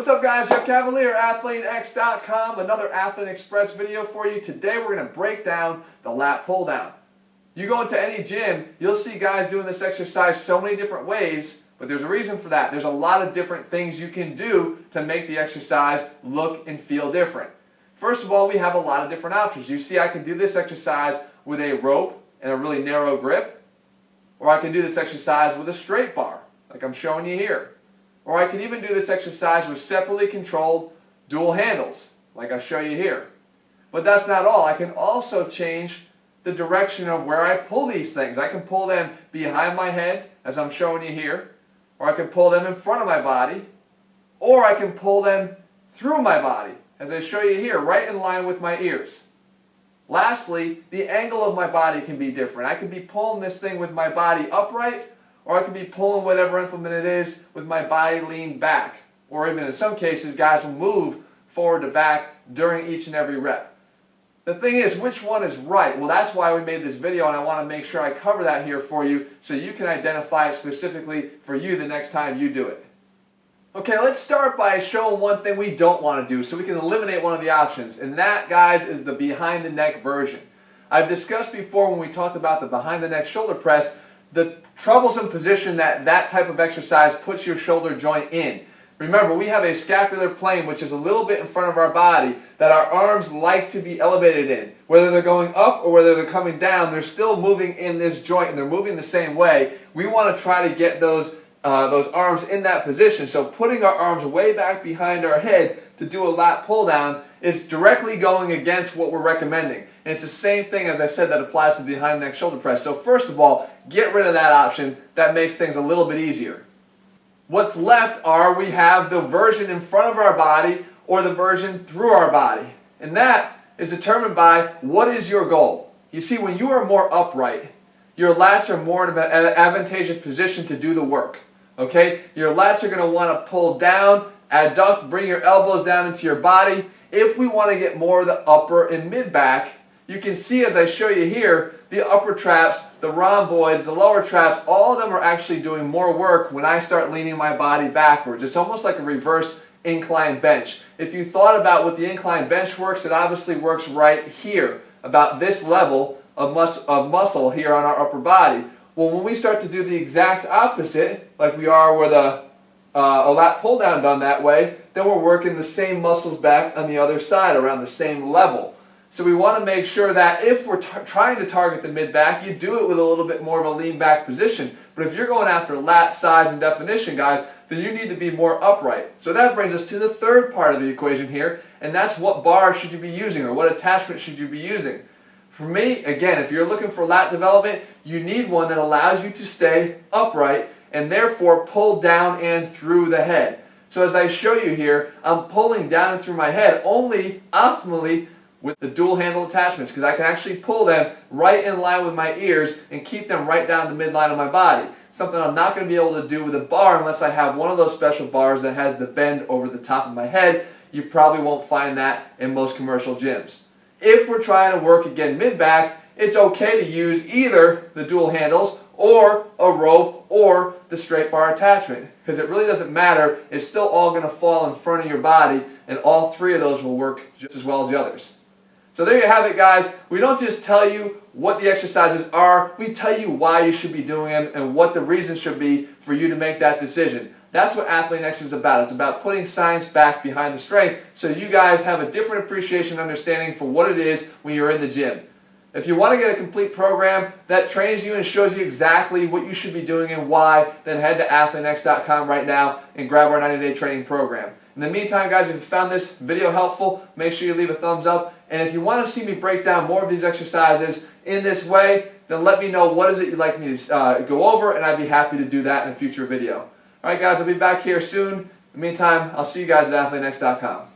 What's up guys, Jeff Cavalier, ATHLEAN-X.com, another Athlete Express video for you. Today we're going to break down the lat pull down. You go into any gym, you'll see guys doing this exercise so many different ways, but there's a reason for that. There's a lot of different things you can do to make the exercise look and feel different. First of all, we have a lot of different options. You see I can do this exercise with a rope and a really narrow grip, or I can do this exercise with a straight bar, like I'm showing you here. Or I can even do this exercise with separately controlled dual handles, like I show you here. But that's not all. I can also change the direction of where I pull these things. I can pull them behind my head, as I'm showing you here, or I can pull them in front of my body, or I can pull them through my body, as I show you here, right in line with my ears. Lastly, the angle of my body can be different. I can be pulling this thing with my body upright, or I can be pulling whatever implement it is with my body leaned back. Or even in some cases, guys will move forward to back during each and every rep. The thing is, which one is right? Well, that's why we made this video, and I want to make sure I cover that here for you so you can identify it specifically for you the next time you do it. Okay, let's start by showing one thing we don't want to do so we can eliminate one of the options. And that, guys, is the behind the neck version. I've discussed before when we talked about the behind the neck shoulder press, the troublesome position that type of exercise puts your shoulder joint in. Remember, we have a scapular plane which is a little bit in front of our body that our arms like to be elevated in. Whether they're going up or whether they're coming down, they're still moving in this joint and they're moving the same way. We want to try to get those arms in that position. So putting our arms way back behind our head to do a lat pull down is directly going against what we're recommending. And it's the same thing, as I said, that applies to the behind the neck shoulder press. So first of all, get rid of that option. That makes things a little bit easier. What's left we have the version in front of our body or the version through our body. And that is determined by what is your goal. You see, when you are more upright, your lats are more in an advantageous position to do the work. Okay? Your lats are going to want to pull down, adduct, bring your elbows down into your body. If we want to get more of the upper and mid back, you can see as I show you here, the upper traps, the rhomboids, the lower traps, all of them are actually doing more work when I start leaning my body backwards. It's almost like a reverse incline bench. If you thought about what the incline bench works, it obviously works right here, about this level of muscle here on our upper body. Well, when we start to do the exact opposite, like we are with a lat pull down done that way, then we're working the same muscles back on the other side around the same level. So we want to make sure that if we're trying to target the mid-back, you do it with a little bit more of a lean-back position. But if you're going after lat size and definition, guys, then you need to be more upright. So that brings us to the third part of the equation here, and that's what bar should you be using, or what attachment should you be using. For me, again, if you're looking for lat development, you need one that allows you to stay upright and therefore pull down and through the head. So as I show you here, I'm pulling down and through my head only optimally with the dual handle attachments, because I can actually pull them right in line with my ears and keep them right down the midline of my body. Something I'm not going to be able to do with a bar unless I have one of those special bars that has the bend over the top of my head. You probably won't find that in most commercial gyms. If we're trying to work again mid-back, it's okay to use either the dual handles or a rope or the straight bar attachment, because it really doesn't matter. It's still all going to fall in front of your body, and all three of those will work just as well as the others. So there you have it, guys. We don't just tell you what the exercises are, we tell you why you should be doing them and what the reason should be for you to make that decision. That's what ATHLEAN-X is about. It's about putting science back behind the strength so you guys have a different appreciation and understanding for what it is when you're in the gym. If you want to get a complete program that trains you and shows you exactly what you should be doing and why, then head to ATHLEAN-X.com right now and grab our 90-day training program. In the meantime, guys, if you found this video helpful, make sure you leave a thumbs up. And if you want to see me break down more of these exercises in this way, then let me know what is it you'd like me to go over, and I'd be happy to do that in a future video. All right, guys, I'll be back here soon. In the meantime, I'll see you guys at ATHLEAN-X.com.